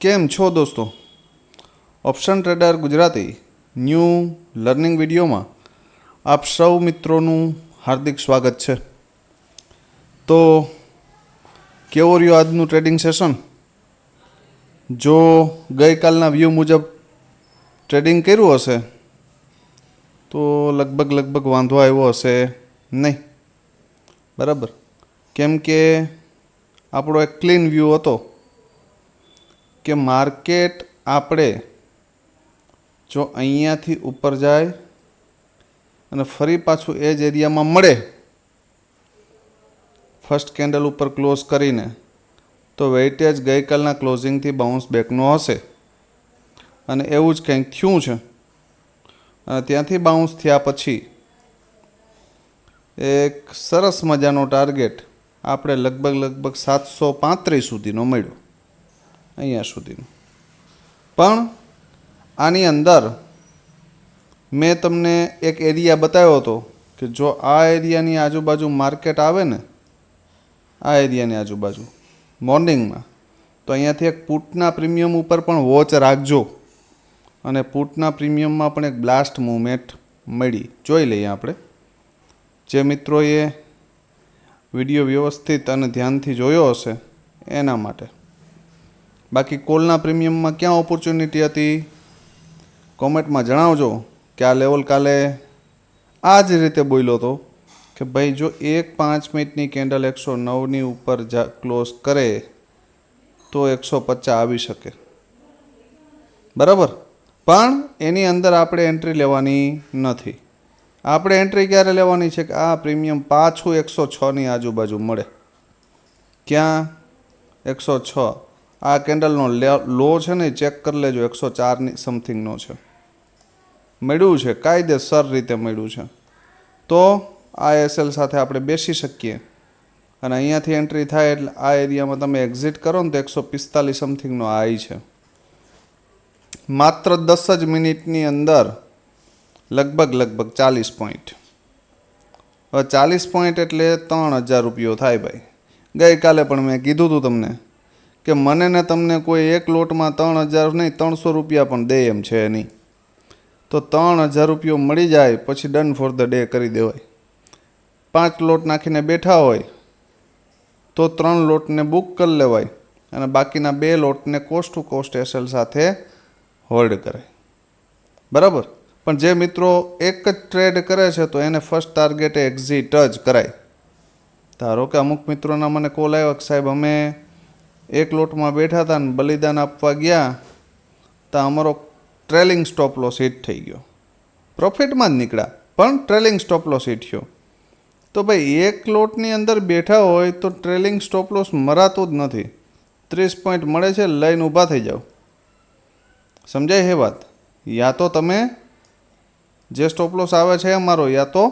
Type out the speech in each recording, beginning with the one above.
કેમ છો દોસ્તો? Option trader Gujarati new learning વિડીયોમાં આપ સૌ મિત્રોનું હાર્દિક સ્વાગત છે. તો કેવો રહ્યો આજનું ટ્રેડિંગ સેશન? જો ગઈકાલના વ્યૂ મુજબ ટ્રેડિંગ કર્યું હશે તો લગભગ વાંધો આવ્યો હશે નહીં, બરાબર? કેમ કે આપણો એક ક્લીન વ્યૂ હતો કે માર્કેટ આપણે જો અહીંયાથી ઉપર જાય અને ફરી પાછું એ જ એરિયામાં મળે ફર્સ્ટ કેન્ડલ ઉપર ક્લોઝ કરીને, તો વેઇટેજ ગઈકાલના ક્લોઝિંગથી બાઉન્સ બેકનો હશે અને એવું જ કંઈક થયું છે. અને ત્યાંથી બાઉન્સ થયા પછી એક સરસ મજાનો ટાર્ગેટ આપણે લગભગ 735 સુધીનો મળ્યો, અહીંયા સુધીનો. પણ આની અંદર મેં તમને એક એરિયા બતાવ્યો હતો કે જો આ એરિયાની આજુબાજુ માર્કેટ આવે ને, આ એરિયાની આજુબાજુ મોર્નિંગમાં, તો અહીંયાથી એક પુટના પ્રીમિયમ ઉપર પણ વોચ રાખજો. અને પુટના પ્રીમિયમમાં પણ એક બ્લાસ્ટ મૂવમેન્ટ મળી, જોઈ લઈએ આપણે. જે મિત્રોએ વિડીયો વ્યવસ્થિત અને ધ્યાનથી જોયો હશે એના માટે. બાકી કોલના પ્રીમિયમમાં ક્યાં ઓપોર્ચ્યુનિટી હતી કોમેન્ટમાં જણાવજો. કે આ લેવલ કાલે આ જ રીતે બોલ્યો હતો કે ભાઈ જો એક 5 મિનિટની કેન્ડલ 109ની ઉપર ક્લોઝ કરે તો 150 આવી શકે, બરાબર? પણ એની અંદર આપણે એન્ટ્રી લેવાની નથી. આપણે એન્ટ્રી ક્યારે લેવાની છે કે આ પ્રીમિયમ પાછું 106ની આજુબાજુ મળે. ક્યાં? 106. આ કેન્ડલનો લો છે ને, ચેક કરી લેજો, 104ની સમથિંગનો છે. મળ્યું છે, કાયદેસર રીતે મળ્યું છે. તો આ એસએલ સાથે આપણે બેસી શકીએ અને અહીંયાથી એન્ટ્રી થાય એટલે આ એરિયામાં તમે એક્ઝિટ કરો ને તો 145 સમથિંગનો હાઈ છે. માત્ર 10 જ મિનિટની અંદર લગભગ 40 પોઈન્ટ. હવે 40 પોઈન્ટ એટલે 3000 રૂપિયો થાય ભાઈ. ગઈકાલે પણ મેં કીધું હતું તમને કે મને ને તમને કોઈ એક લોટમાં 3000 નહીં 300 રૂપિયા પણ દે એમ છે નહીં. તો 3000 રૂપિયો મળી જાય પછી ડન ફોર ધ ડે કરી દેવાય. 5 લોટ નાખીને બેઠા હોય તો 3 લોટને બુક કરી લેવાય અને બાકીના 2 લોટને કોસ્ટ ટુ કોસ્ટ એસએલ સાથે હોલ્ડ કરાય, બરાબર? પણ જે મિત્રો એક જ ટ્રેડ કરે છે તો એને ફર્સ્ટ ટાર્ગેટે એક્ઝિટ જ કરાય. ધારો કે અમુક મિત્રોના મને કોલ આવ્યો કે સાહેબ અમે એક લોટમાં બેઠા હતા ને બલિદાન આપવા ગયા તો અમારો ટ્રેલિંગ સ્ટોપ લોસ હિટ થઈ ગયો. પ્રોફિટમાં જ નીકળ્યા પણ ટ્રેલિંગ સ્ટોપ લોસ હિટ થયો. તો ભાઈ એક લોટની અંદર બેઠા હોય તો ટ્રેલિંગ સ્ટોપ લોસ મરાતો જ નથી. 30 પોઈન્ટ મળે છે, લઈને ઊભા થઈ જાઓ. સમજાય છે વાત? યા તો તમે જે સ્ટોપ લોસ આવે છે અમારો, યા તો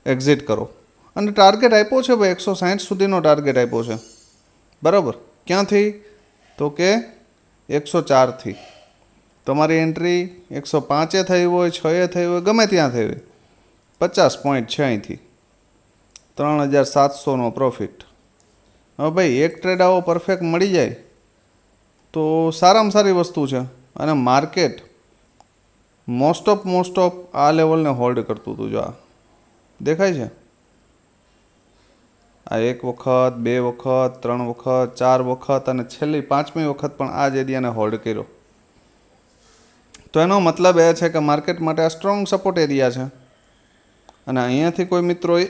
એક્ઝિટ કરો. અને ટાર્ગેટ આપ્યો છે ભાઈ 160 સુધીનો ટાર્ગેટ આપ્યો છે, બરાબર? ક્યાંથી? તો કે 104થી. તમારી એન્ટ્રી 105 થઈ હોય, 6 થઈ હોય, ગમે ત્યાં થઈ હોય, 50 પોઈન્ટ છે અહીંથી, 3700નો પ્રોફિટ. હવે ભાઈ એક ટ્રેડ આવો પરફેક્ટ મળી જાય તો સારામાં સારી વસ્તુ છે. અને માર્કેટ મોસ્ટ ઓફ આ લેવલને હોલ્ડ કરતું હતું. જો આ દેખાય છે, આ 1 વખત, 2 વખત, 3 વખત, 4 વખત અને છેલ્લી 5મી વખત પણ આ જ એરિયાને હોલ્ડ કર્યો. તો એનો મતલબ એ છે કે માર્કેટ માટે આ સ્ટ્રોંગ સપોર્ટ એરિયા છે. અને અહીંયાથી કોઈ મિત્રોએ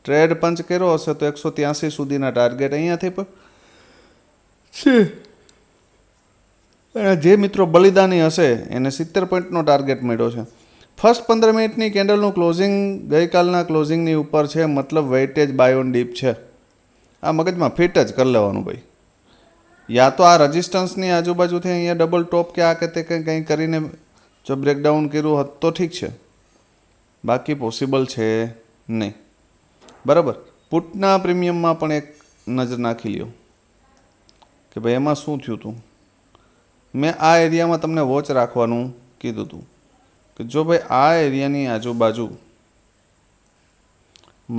ટ્રેડ પંચ કર્યો હશે તો 183 સુધીના ટાર્ગેટ અહીંયાથી પણ છે. અને જે મિત્રો બલિદાની હશે એને 70 પોઈન્ટનો ટાર્ગેટ મળ્યો છે. ફર્સ્ટ 15 મિનિટની કેન્ડલનું ક્લોઝિંગ ગઈકાલના ક્લોઝિંગની ઉપર છે, મતલબ વેઇટેજ બાય ઓન ડીપ છે. આ મગજમાં ફિટ જ કરી લેવાનું ભાઈ. યા તો આ રજિસ્ટન્સની આજુબાજુથી અહીંયા ડબલ ટોપ કે આ કે તે કંઈ કરીને જો બ્રેકડાઉન કર્યું હોત તો ઠીક છે, બાકી પોસિબલ છે નહીં, બરાબર? પુટના પ્રીમિયમમાં પણ એક નજર નાખી લ્યો કે ભાઈ એમાં શું થયું હતું. મેં આ એરિયામાં તમને વોચ રાખવાનું કીધું હતું કે જો ભાઈ આ એરિયાની આજુબાજુ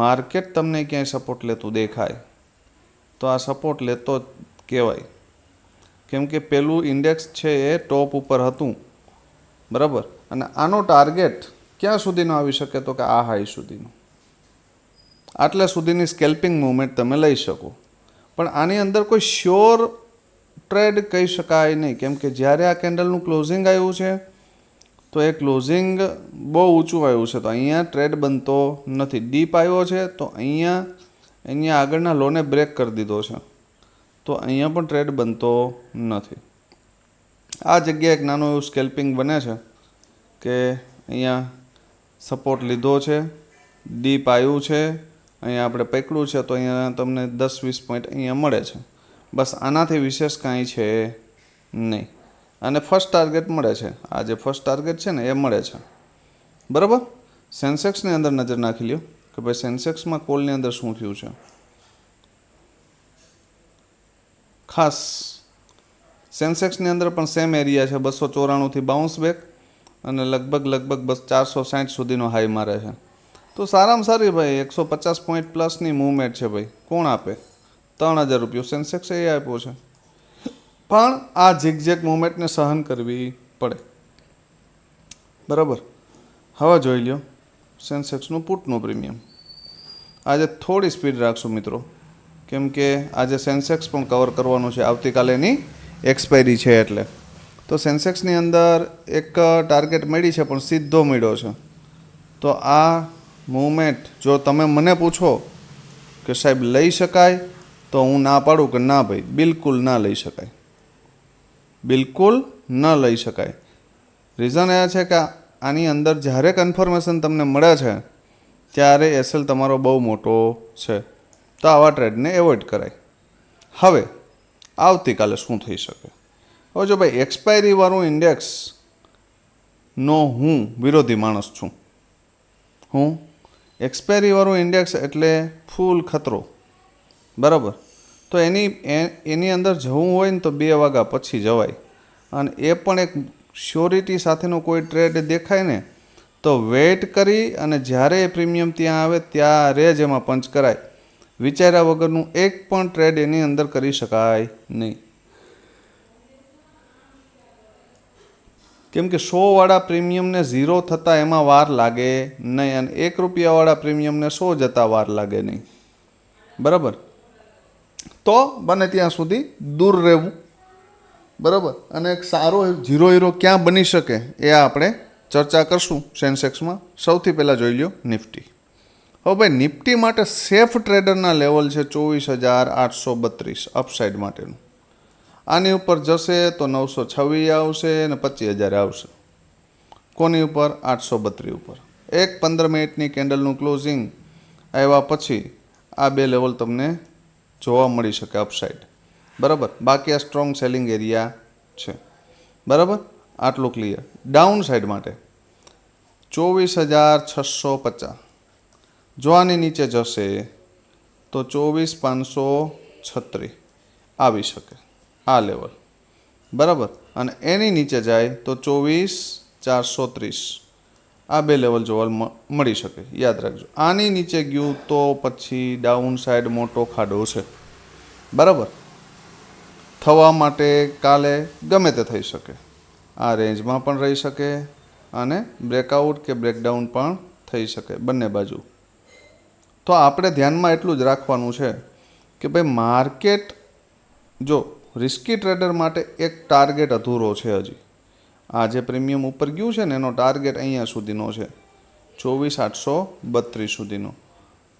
માર્કેટ તમને ક્યાંય સપોર્ટ લેતું દેખાય તો આ સપોર્ટ લેતો જ કહેવાય. કેમ કે પેલું ઇન્ડેક્સ છે એ ટોપ ઉપર હતું, બરાબર. અને આનો ટાર્ગેટ ક્યાં સુધીનો આવી શકે? તો કે આ હાઈ સુધીનો. આટલા સુધીની સ્કેલ્પિંગ મુવમેન્ટ તમે લઈ શકો. પણ આની અંદર કોઈ શ્યોર ટ્રેડ કહી શકાય નહીં, કેમ કે જ્યારે આ કેન્ડલનું ક્લોઝિંગ આવ્યું છે તો એ ક્લોઝિંગ બહુ ઊંચું આવ્યું છે, તો અહીંયા ટ્રેડ બનતો નથી. ડીપ આવ્યો છે તો અહીંયા આગળના લોને બ્રેક કરી દીધો છે, તો અહીંયા પણ ટ્રેડ બનતો નથી. આ જગ્યાએ એક નાનું એવું સ્કેલ્પિંગ બને છે કે અહીંયા સપોર્ટ લીધો છે, ડીપ આવ્યું છે, અહીંયા આપણે પકડ્યું છે, તો અહીંયા તમને 10-20 પોઈન્ટ અહીંયા મળે છે. બસ આનાથી વિશેષ કાંઈ છે નહીં. અને ફર્સ્ટ ટાર્ગેટ મળે છે, આ જે ફર્સ્ટ ટાર્ગેટ છે ને એ મળે છે, બરાબર. સેન્સેક્સની અંદર નજર નાખી લ્યો કે ભાઈ સેન્સેક્સમાં કોલની અંદર શું થયું છે. ખાસ સેન્સેક્સની અંદર પણ સેમ એરિયા છે, 294થી બાઉન્સ બેક અને લગભગ બસ 460 સુધીનો હાઈ મારે છે. તો સારામાં સારી ભાઈ 150 પોઈન્ટ પ્લસની મૂવમેન્ટ છે ભાઈ. કોણ આપે? 3000 રૂપિયા સેન્સેક્સ એ આપ્યો છે. પણ આ ઝિગઝેગ મૂવમેન્ટને સહન કરવી પડે, બરાબર. હવે જોઈ લ્યો સેન્સેક્સનું પુટનું પ્રીમિયમ. આજે થોડી સ્પીડ રાખશું મિત્રો, કેમ કે આજે સેન્સેક્સ પણ કવર કરવાનું છે, આવતીકાલે એની એક્સપાયરી છે એટલે. તો સેન્સેક્સની અંદર એક ટાર્ગેટ મળી છે પણ સીધો મળ્યો છે. તો આ મૂવમેન્ટ જો તમે મને પૂછો કે સાહેબ લઈ શકાય, તો હું ના પાડું કે ના ભાઈ બિલકુલ ના લઈ શકાય, બિલકુલ ન લઈ શકાય. રીઝન એ છે કે આની અંદર જ્યારે કન્ફર્મેશન તમને મળે છે ત્યારે એસએલ તમારો બહુ મોટો છે, તો આવા ટ્રેડને એવોઇડ કરાય. હવે આવતીકાલે શું થઈ શકે? હવે જો ભાઈ એક્સપાયરીવાળું ઇન્ડેક્સનો હું વિરોધી માણસ છું. હું એક્સપાયરીવાળું ઇન્ડેક્સ એટલે ફૂલ ખતરો, બરાબર. તો એની અંદર જવું હોય ને તો 2 વાગ્યા પછી જવાય. અને એ પણ એક શ્યોરિટી સાથેનો કોઈ ટ્રેડ દેખાય ને તો વેઇટ કરી અને જ્યારે એ પ્રીમિયમ ત્યાં આવે ત્યારે જ એમાં પંચ કરાય. વિચાર્યા વગરનું એક પણ ટ્રેડ એની અંદર કરી શકાય નહીં. કેમ કે 100 પ્રીમિયમને 0 થતાં એમાં વાર લાગે નહીં, અને 1 રૂપિયાવાળા પ્રીમિયમને 100 જતાં વાર લાગે નહીં, બરાબર. તો બને ત્યાં સુધી દૂર રહેવું, બરાબર. અને એક સારો હીરો ક્યાં બની શકે એ આપણે ચર્ચા કરશું સેન્સેક્સમાં. સૌથી પહેલાં જોઈ લ્યો નિફ્ટી. હવે ભાઈ નિફ્ટી માટે સેફ ટ્રેડરના લેવલ છે 24,832 અપસાઇડ માટેનું. આની ઉપર જશે તો 926 આવશે અને 25,000 આવશે. કોની ઉપર? 832 ઉપર. એક 15 મિનિટની કેન્ડલનું ક્લોઝિંગ આવ્યા પછી આ 2 લેવલ તમને જોવા મળી શકે અપસાઇડ, બરાબર. બાકી આ સ્ટ્રોંગ સેલિંગ એરિયા છે, બરાબર. આટલું ક્લિયર. ડાઉન સાઇડ માટે 24,650. જો આની નીચે જશે તો 24,536 આવી શકે આ લેવલ, બરાબર. અને એની નીચે જાય તો 24,430 આ 2 લેવલ જોવા મળી શકે, યાદ રાખજો. આની નીચે ગયું તો પછી ડાઉન સાઇડ મોટો ખાડો છે, બરાબર. થવા માટે કાલે ગમે તે થઈ શકે, આ રેન્જમાં પણ રહી શકે અને બ્રેકઆઉટ કે બ્રેકડાઉન પણ થઈ શકે, બંને બાજુ. તો આપણે ધ્યાનમાં એટલું જ રાખવાનું છે કે ભાઈ માર્કેટ જો રિસ્કી ટ્રેડર માટે એક ટાર્ગેટ અધૂરો છે હજી. આ જે પ્રીમિયમ ઉપર ગયું છે ને એનો ટાર્ગેટ અહીંયા સુધીનો છે 24,832 સુધીનો.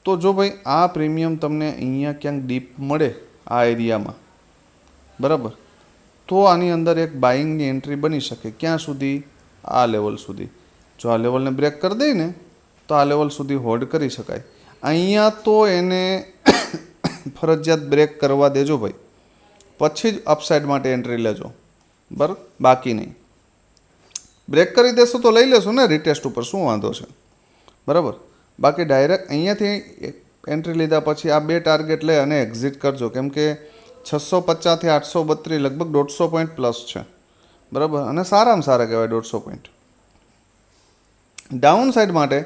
તો જો ભાઈ આ પ્રીમિયમ તમને અહીંયા ક્યાંક ડીપ મળે આ એરિયામાં, બરાબર, તો આની અંદર એક બાઇંગની એન્ટ્રી બની શકે. ક્યાં સુધી? આ લેવલ સુધી. જો આ લેવલને બ્રેક કરી દઈએ ને તો આ લેવલ સુધી હોલ્ડ કરી શકાય. અહીંયા તો એને ફરજિયાત બ્રેક કરવા દેજો ભાઈ, પછી જ અપસાઇડ માટે એન્ટ્રી લેજો, બરાબર. બાકી નહીં. બ્રેક કરી દેશો તો લઈ લેશો ને રિટેસ્ટ ઉપર, શું વાંધો છે, બરાબર. બાકી ડાયરેક્ટ અહીંયાથી એન્ટ્રી લીધા પછી આ 2 ટાર્ગેટ લે અને એક્ઝિટ કરજો, કેમ કે 650થી 832 લગભગ 150 પોઈન્ટ પ્લસ છે, બરાબર. અને સારામાં સારા કહેવાય 150 પોઈન્ટ. ડાઉન સાઇડ માટે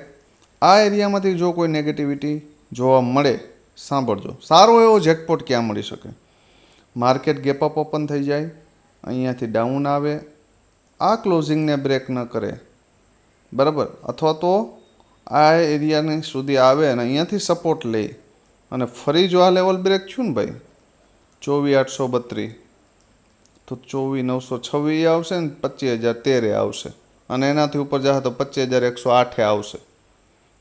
આ એરિયામાંથી જો કોઈ નેગેટિવિટી જોવા મળે, સાંભળજો, સારો એવો જેકપોટ ક્યાં મળી શકે? માર્કેટ ગેપ અપ ઓપન થઈ જાય અહીંયાથી ડાઉન આવે, આ ક્લોઝિંગને બ્રેક ન કરે, બરાબર, અથવા તો આ એરિયાની સુધી આવે અને અહીંયાથી સપોર્ટ લે અને ફરી જો આ લેવલ બ્રેક થયું ને ભાઈ 24,832 તો 24,926 આવશે ને 25,013 આવશે અને એનાથી ઉપર જશે તો 25,108 આવશે,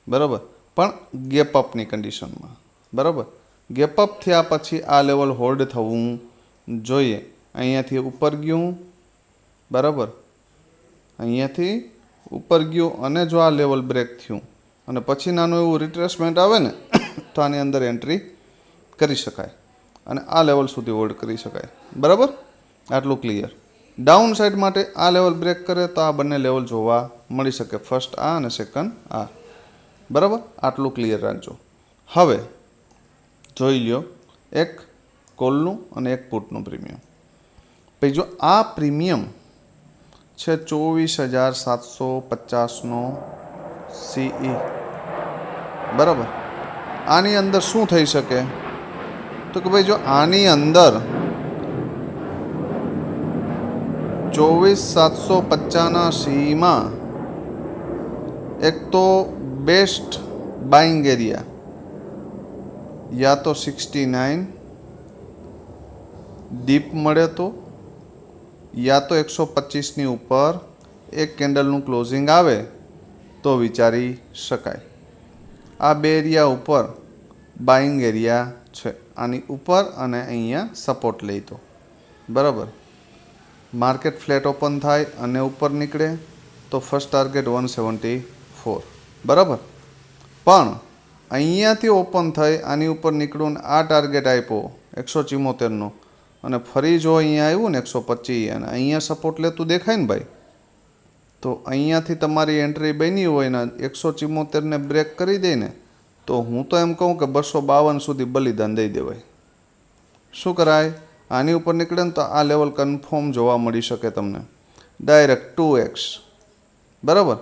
બરાબર, પણ ગેપ અપની કન્ડિશનમાં, બરાબર. ગેપ અપ થયા પછી આ લેવલ હોલ્ડ થવું જોઈએ. અહીંયાથી ઉપર ગયું, બરાબર, અહીંયાથી ઉપર ગયું અને જો આ લેવલ બ્રેક થયું અને પછી નાનું એવું રિટ્રેસમેન્ટ આવે ને તો આની અંદર એન્ટ્રી કરી શકાય અને આ લેવલ સુધી હોલ્ડ કરી શકાય, બરાબર. આટલું ક્લિયર. ડાઉન સાઈડ માટે આ લેવલ બ્રેક કરે તો આ બંને લેવલ જોવા મળી શકે, ફર્સ્ટ આ અને સેકન્ડ આ, બરાબર. આટલું ક્લિયર રાખજો. હવે જોઈ લ્યો એક કોલનું અને એક પુટનું પ્રીમિયમ. પછી જો આ પ્રીમિયમ છે 24,750નો CE, બરાબર. આની અંદર શું થઈ શકે તો કે ભાઈ જો આની અંદર 24,750ના CEમાં એક તો બેસ્ટ બાઇંગ એરિયા યા તો 69 ડીપ મળે તો યા તો 125ની ઉપર એક કેન્ડલનું ક્લોઝિંગ આવે તો વિચારી શકાય. આ બે એરિયા ઉપર બાઇંગ એરિયા છે, આની ઉપર અને અહીંયા સપોર્ટ લઈ તો, બરાબર. માર્કેટ ફ્લેટ ઓપન થાય અને ઉપર નીકળે તો ફર્સ્ટ ટાર્ગેટ 174, બરાબર. પણ અહીંયાથી ઓપન થઈ આની ઉપર નીકળું ને આ ટાર્ગેટ આપ્યો 174નો અને ફરી જો અહીંયા આવ્યું ને 125 અને અહીંયા સપોર્ટ લેતું દેખાય ને ભાઈ, તો અહીંયાથી તમારી એન્ટ્રી બની હોય ને 174ને બ્રેક કરી દે ને તો હું તો એમ કહું કે 252 સુધી બલિદાન દઈ દેવાય. શું કરાય? આની ઉપર નીકળે ને તો આ લેવલ કન્ફર્મ જોવા મળી શકે તમને, ડાયરેક્ટ 2x, બરાબર.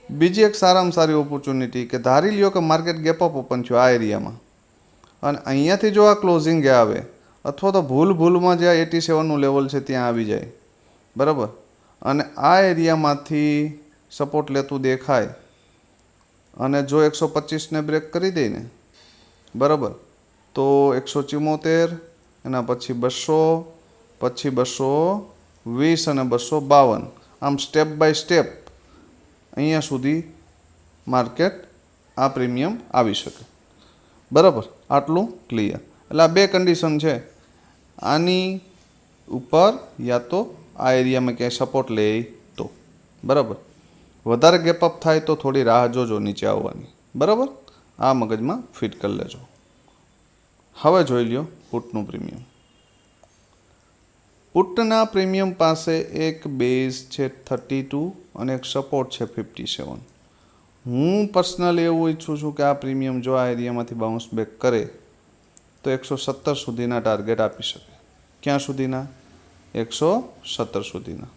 બીજી એક સારામાં સારી ઓપોર્ચ્યુનિટી કે ધારી લ્યો કે માર્કેટ ગેપ અપ ઓપન થયો આ એરિયામાં અને અહીંયાથી જો આ ક્લોઝિંગ આવે અથવા તો ભૂલમાં જે 87નું લેવલ છે ત્યાં આવી જાય, બરાબર, અને આ એરિયામાંથી સપોર્ટ લેતું દેખાય અને જો 125ને બ્રેક કરી દે ને, બરાબર, તો 174 એના પછી 200 પછી 220 અને 252 આમ સ્ટેપ બાય સ્ટેપ અહીંયા સુધી માર્કેટ આ પ્રીમિયમ આવી શકે, બરાબર. આટલું ક્લિયર. એટલે આ બે કન્ડિશન છે, આની ઉપર યા તો આ એરિયામાં ક્યાંય સપોર્ટ લે તો, બરાબર. વધારે ગેપ અપ થાય તો થોડી રાહ જોજો નીચે આવવાની, બરાબર. આ મગજમાં ફિટ કરી લેજો. હવે જોઈ લ્યો પુટનું પ્રીમિયમ. પુટના પ્રીમિયમ પાસે એક બેઝ છે 32 અને એક સપોર્ટ છે 57. હું પર્સનલી એવું ઈચ્છું છું કે આ પ્રીમિયમ જો આ એરિયામાંથી બાઉન્સ બેક કરે તો 117 સુધીના ટાર્ગેટ આપી શકે. ક્યાં સુધીના? 117 સુધીના.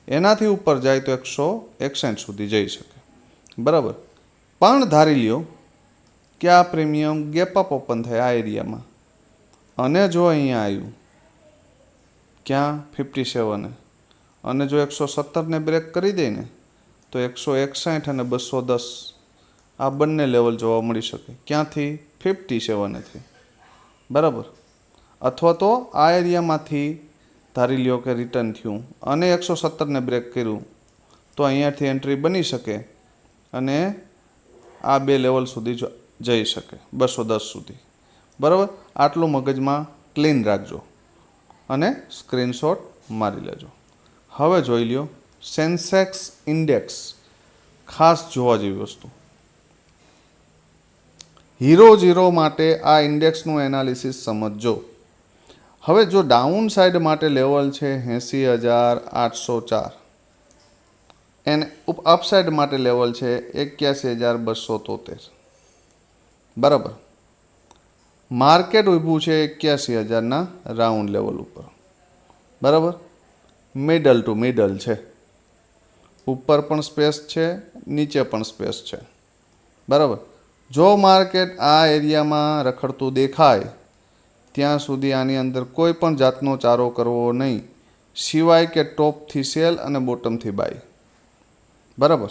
એનાથી ઉપર જાય તો 161 સુધી જઈ શકે, બરાબર. પણ ધારી લ્યો કે આ પ્રીમિયમ ગેપ અપ ઓપન થાય આ એરિયામાં અને જો અહીંયા આવ્યું ક્યાં 57 અને જો 117ને બ્રેક કરી દે ને તો 161 અને 210 આ બંને લેવલ જોવા મળી શકે. ક્યાંથી? 57થી, બરાબર. અથવા તો આ એરિયામાંથી ધારી લ્યો કે રિટર્ન થયું અને 117ને બ્રેક કર્યું તો અહીંયાથી એન્ટ્રી બની શકે અને આ બે લેવલ સુધી જઈ શકે 210 સુધી, બરાબર. આટલું મગજમાં ક્લીન રાખજો અને સ્ક્રીનશોટ મારી લેજો. હવે જોઈ લ્યો સેન્સેક્સ ઇન્ડેક્સ, ખાસ જોવા જેવી વસ્તુ. હીરો માટે આ ઇન્ડેક્સનું એનાલિસિસ સમજજો. હવે જો ડાઉન સાઈડ માટે લેવલ છે 80,804 અને અપસાઇડ માટે લેવલ છે 81,273, બરાબર. માર્કેટ ઊભું છે 81,000ના રાઉન્ડ લેવલ ઉપર, બરાબર. મિડલ ટુ મિડલ છે, ઉપર પણ સ્પેસ છે, નીચે પણ સ્પેસ છે, બરાબર. જો માર્કેટ આ એરિયામાં રખડતું દેખાય ત્યાં સુધી આની અંદર કોઈ પણ જાતનો ચારો કરવો નહીં. સિવાય કે ટોપથી સેલ અને બોટમથી બાય. બરાબર.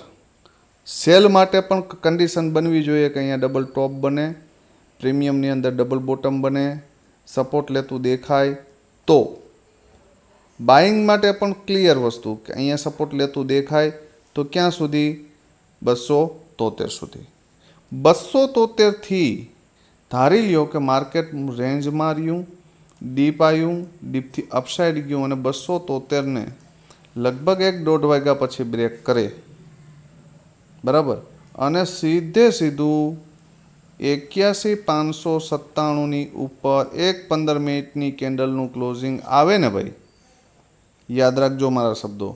સેલ માટે પણ કન્ડિશન બનવી જોઈએ કે અહીંયા ડબલ ટોપ બને, પ્રીમિયમની અંદર ડબલ બોટમ બને, સપોર્ટ લેતું દેખાય તો. બાઇંગ માટે પણ ક્લિયર વસ્તુ કે અહીંયા સપોર્ટ લેતું દેખાય તો ક્યાં સુધી? 273 સુધી. 273થી ધારી લ્યો કે માર્કેટ રેન્જમાં રહ્યું, ડીપ આવ્યું, ડીપથી અપસાઇડ ગયું અને 273ને લગભગ 1-1.5 વાગ્યા પછી બ્રેક કરે. બરાબર. અને સીધું 81,597ની ઉપર 15 મિનિટની કેન્ડલનું ક્લોઝિંગ આવે ને ભાઈ, યાદ રાખજો મારા શબ્દો,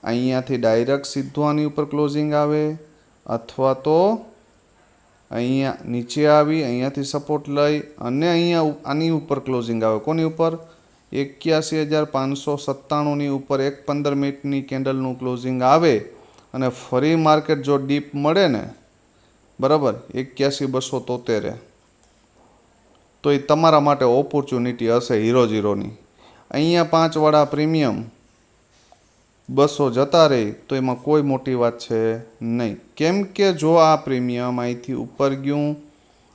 અહીંયાથી ડાયરેક્ટ સીધું આની ઉપર ક્લોઝિંગ આવે અથવા તો અહીંયા નીચે આવી અહીંયાથી સપોર્ટ લઈ અને અહીંયા આની ઉપર ક્લોઝિંગ આવે. કોની ઉપર? 81,597ની ઉપર 15 મિનિટની કેન્ડલનું ક્લોઝિંગ આવે અને ફરી માર્કેટ જો ડીપ મળે ને, બરાબર, 81,273 તો એ તમારા માટે ઓપોર્ચ્યુનિટી હશે હીરોની. અહીંયા 5 વાળા પ્રીમિયમ 200 જતા રહે તો એમાં કોઈ મોટી વાત છે નહીં. કેમ કે જો આ પ્રીમિયમ અહીંથી ઉપર ગયું,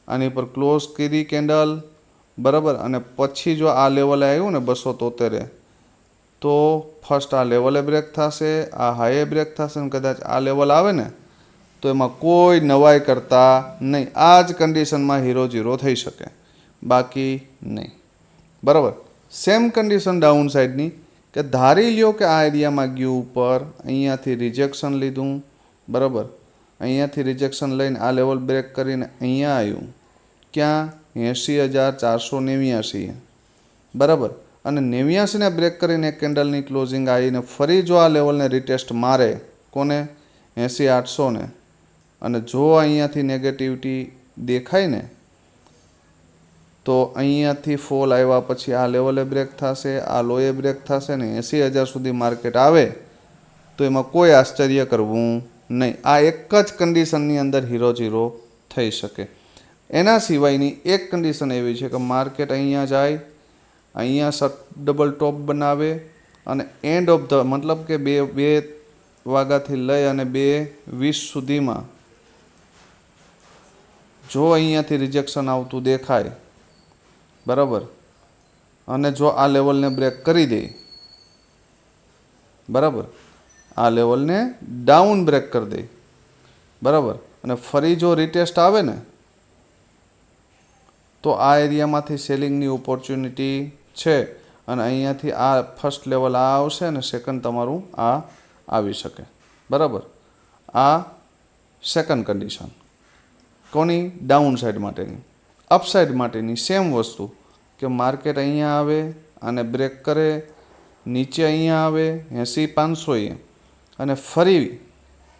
આની પર ક્લોઝ કરી કેન્ડલ, બરાબર, અને પછી જો આ લેવલે આવ્યું ને 273 તો ફર્સ્ટ આ લેવલે બ્રેક થશે, આ હાઈએ બ્રેક થશે ને કદાચ આ લેવલ આવે ને તો એમાં કોઈ નવાઈ કરતા નહીં. આ જ કન્ડિશનમાં હીરો થઈ શકે, બાકી નહીં. બરાબર. સેમ કન્ડિશન ડાઉન સાઈડની કે ધારી લ્યો કે આ એરિયામાં ગયું ઉપર, અહીંયાથી રિજેક્શન લીધું, બરાબર, અહીંયાથી રિજેક્શન લઈને આ લેવલ બ્રેક કરીને અહીંયા આવ્યું. ક્યાં? 80,489. બરાબર. અને 89ને બ્રેક કરીને કેન્ડલની ક્લોઝિંગ આવીને ફરી જો આ લેવલને રિટેસ્ટ મારે, કોને? 80,800ને, અને જો અહીંયાથી નેગેટિવિટી દેખાય ને તો અહીંયાથી ફોલ આવ્યા પછી આ લેવલે બ્રેક થશે, આ લોએ બ્રેક થશે ને 80,000 સુધી માર્કેટ આવે તો એમાં કોઈ આશ્ચર્ય કરવું નહીં. આ એક જ કન્ડિશનની અંદર હીરો થઈ શકે. એના સિવાયની એક કન્ડિશન એવી છે કે માર્કેટ અહીંયા જાય, અહીંયા ડબલ ટોપ બનાવે અને એન્ડ ઓફ ધ મતલબ કે 2 વાગ્યાથી લઈ અને 2:20 સુધીમાં જો અહીંયાથી રિજેક્શન આવતું દેખાય, બરાબર, અને જો આ લેવલને બ્રેક કરી દે, બરાબર, આ લેવલને ડાઉન બ્રેક કરી દે, બરાબર, અને ફરી જો રિટેસ્ટ આવે ને તો આ એરિયામાંથી સેલિંગની ઓપોર્ચ્યુનિટી છે અને અહીંયાથી આ ફર્સ્ટ લેવલ આ આવશે અને સેકન્ડ તમારું આ આવી શકે. બરાબર. આ સેકન્ડ કન્ડિશન કોની? ડાઉન સાઈડ માટેની. અપસાઇડ માટેની સેમ વસ્તુ કે માર્કેટ અહીંયા આવે અને બ્રેક કરે, નીચે અહીંયા આવે 80,500 અને ફરી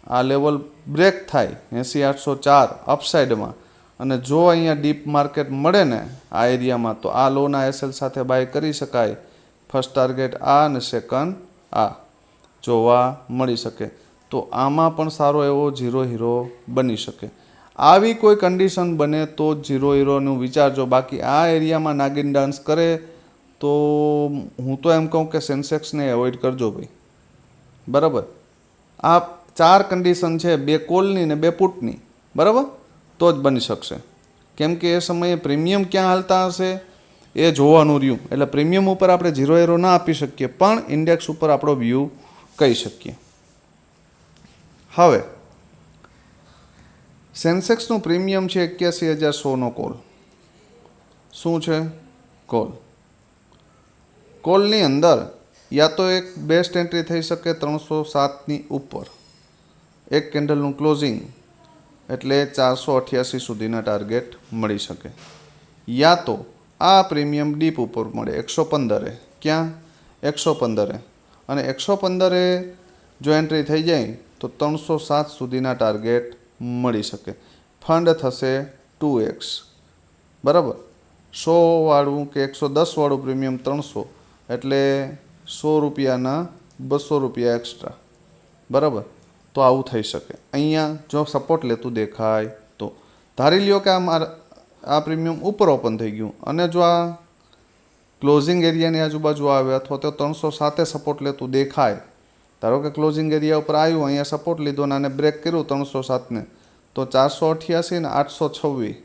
આ લેવલ બ્રેક થાય 80,804 અપસાઇડમાં, અને જો અહીંયા ડીપ માર્કેટ મળે ને આ એરિયામાં તો આ લોના એસએલ સાથે બાય કરી શકાય. ફર્સ્ટ ટાર્ગેટ આ અને સેકન્ડ આ જોવા મળી શકે. તો આમાં પણ સારો એવો હીરો બની શકે. આવી કોઈ કન્ડિશન બને તો જ હીરોનું વિચારજો. બાકી આ એરિયામાં નાગિન ડાન્સ કરે તો હું તો એમ કહું કે સેન્સેક્સને એવોઇડ કરજો ભાઈ. બરાબર. આ 4 કન્ડિશન છે, 2 કોલની ને 2 પુટની, બરાબર, તો જ બની શકશે. કેમ કે એ સમયે પ્રીમિયમ ક્યાં હાલતા હશે એ જોવાનું રહ્યું. એટલે પ્રીમિયમ ઉપર આપણે હીરો ના આપી શકીએ પણ ઇન્ડેક્સ ઉપર આપણો વ્યૂ કહી શકીએ. હવે સેન્સેક્સનું પ્રીમિયમ છે 81,100નો કોલ. શું છે? કોલ. કોલની અંદર યા તો એક બેસ્ટ એન્ટ્રી થઈ શકે 307ની ઉપર, એક કેન્ડલનું ક્લોઝિંગ એટલે 488 સુધીના ટાર્ગેટ મળી શકે, યા તો આ પ્રીમિયમ ડીપ ઉપર મળે 115. ક્યાં? 115. અને 115 જો એન્ટ્રી થઈ જાય તો 307 સુધીના ટાર્ગેટ મળી શકે. ફંડ થશે 2x. બરાબર. 100 વાળું કે 110 વાળું પ્રીમિયમ 300 એટલે 100 રૂપિયાના 200 રૂપિયા એક્સ્ટ્રા. બરાબર. તો આવું થઈ શકે. અહીંયા જો સપોર્ટ લેતું દેખાય તો ધારી લ્યો કે આ પ્રીમિયમ ઉપર ઓપન થઈ ગયું અને જો આ ક્લોઝિંગ એરિયાની આજુબાજુ આવે અથવા તો 307 સપોર્ટ લેતું દેખાય, ધારો કે ક્લોઝિંગ એરિયા ઉપર આવ્યું, અહીંયા સપોર્ટ લીધો ને આને બ્રેક કર્યું 307ને, તો 488 ને 826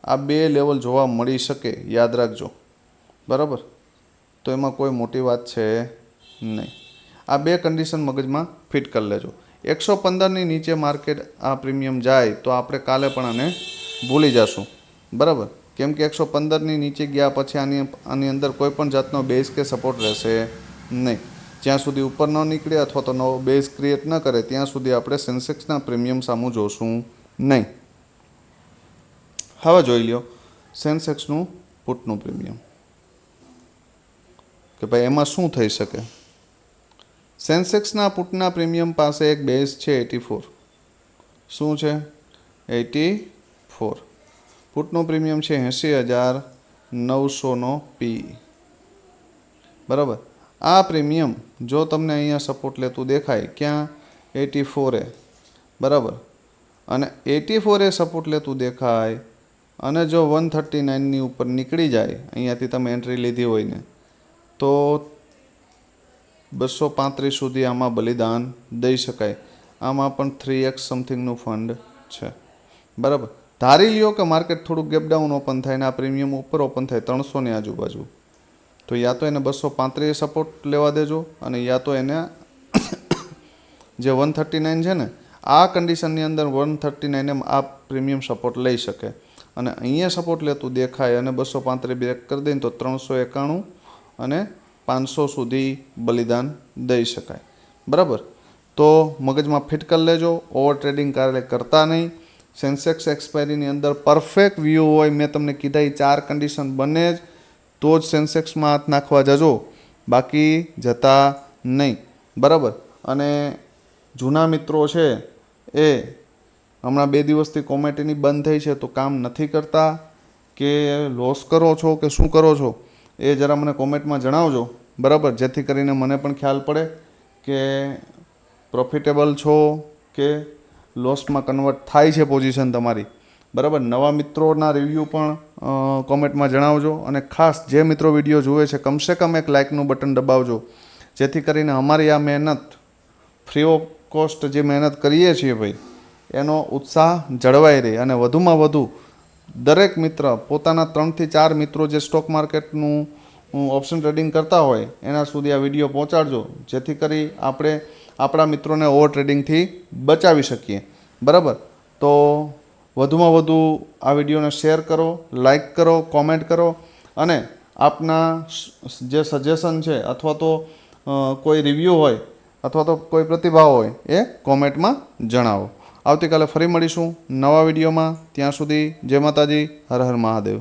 આ બે લેવલ જોવા મળી શકે, યાદ રાખજો, બરાબર. તો એમાં કોઈ મોટી વાત છે નહીં. આ બે કન્ડિશન મગજમાં ફિટ કરી લેજો. 115ની નીચે માર્કેટ આ પ્રીમિયમ જાય તો આપણે કાલે પણ આને ભૂલી જશું, બરાબર. કેમ કે 115ની નીચે ગયા પછી આની અંદર કોઈ પણ જાતનો બેઝ કે સપોર્ટ રહેશે નહીં. જ્યાં સુધી ઉપર ન નીકળે અથવા તો નવો બેઝ ક્રિએટ ન કરે ત્યાં સુધી આપણે સેન્સેક્સના પ્રીમિયમ સામું જોશું નહીં. હવે જોઈ લ્યો સેન્સેક્સનું પુટનું પ્રીમિયમ કે ભાઈ એમાં શું થઈ શકે. સેન્સેક્સના પુટના પ્રીમિયમ પાસે એક બેઝ છે 84. શું છે? 84. પુટનું પ્રીમિયમ છે 80,900નો પી, બરાબર. આ પ્રીમિયમ જો તમને અહીંયા સપોર્ટ લેતું દેખાય ક્યાં 84 બરાબર, અને 84 સપોર્ટ લેતું દેખાય અને જો 139ની ઉપર નીકળી જાય, અહીંયાથી તમે એન્ટ્રી લીધી હોય ને, તો 235 સુધી આમાં બલિદાન દઈ શકાય. આમાં પણ 3x સમથિંગનું ફંડ છે, બરાબર. ધારી લ્યો કે માર્કેટ થોડુંક ગેપડાઉન ઓપન થાય ને આ પ્રીમિયમ ઉપર ઓપન થાય 300ની આજુબાજુ, તો યા તો એને 235 સપોર્ટ લેવા દેજો અને યા તો એને જે 139 છે ને આ કન્ડિશનની અંદર 139 આ પ્રીમિયમ સપોર્ટ લઈ શકે. અને અહીંયા સપોર્ટ લેતું દેખાય અને 235 બ્રેક કરી દઈને તો 391 અને 500 સુધી બલિદાન દઈ શકાય, બરાબર. તો મગજમાં ફિટ કરી લેજો, ઓવર ટ્રેડિંગ કાલે કરતા નહીં. સેન્સેક્સ એક્સપાયરીની અંદર પરફેક્ટ વ્યૂ હોય, મેં તમને કીધા એ 4 કન્ડિશન બને જ તો જ સેન્સેક્સમાં હાથ નાખવા જજો, બાકી જતા નહીં, બરાબર. અને જૂના મિત્રો છે એ હમણાં 2 દિવસથી કોમેન્ટ એની બંધ થઈ છે, તો કામ નથી કરતા કે લોસ કરો છો કે શું કરો છો એ જરા મને કોમેન્ટમાં જણાવજો, બરાબર. જેથી કરીને મને પણ ખ્યાલ પડે કે પ્રોફિટેબલ છો કે લોસમાં કન્વર્ટ થાય છે પોઝિશન તમારી, બરાબર. નવા મિત્રોના રિવ્યૂ પણ કોમેન્ટમાં જણાવજો અને ખાસ જે મિત્રો વિડીયો જુએ છે કમસે કમ એક લાઇકનું બટન દબાવજો, જેથી કરીને અમારી આ મહેનત ફ્રી ઓફ કોસ્ટ જે મહેનત કરીએ છીએ ભાઈ એનો ઉત્સાહ જળવાઈ રહે અને વધુમાં વધુ દરેક મિત્ર પોતાના 3 થી 4 મિત્રો જે સ્ટોક માર્કેટનું ઓપ્શન ટ્રેડિંગ કરતા હોય એના સુધી આ વિડીયો પહોંચાડજો, જેથી કરી આપણે આપણા મિત્રોને ઓવર ટ્રેડિંગથી બચાવી શકીએ, બરાબર. તો વધુમાં વધુ આ વિડીયોને શેર કરો, લાઈક કરો, કોમેન્ટ કરો અને આપના જે સજેશન છે અથવા તો કોઈ રિવ્યૂ હોય અથવા તો કોઈ પ્રતિભાવ હોય એ કોમેન્ટમાં જણાવો. આવતીકાલે ફરી મળીશું નવા વિડીયોમાં. ત્યાં સુધી જય માતાજી, હર હર મહાદેવ.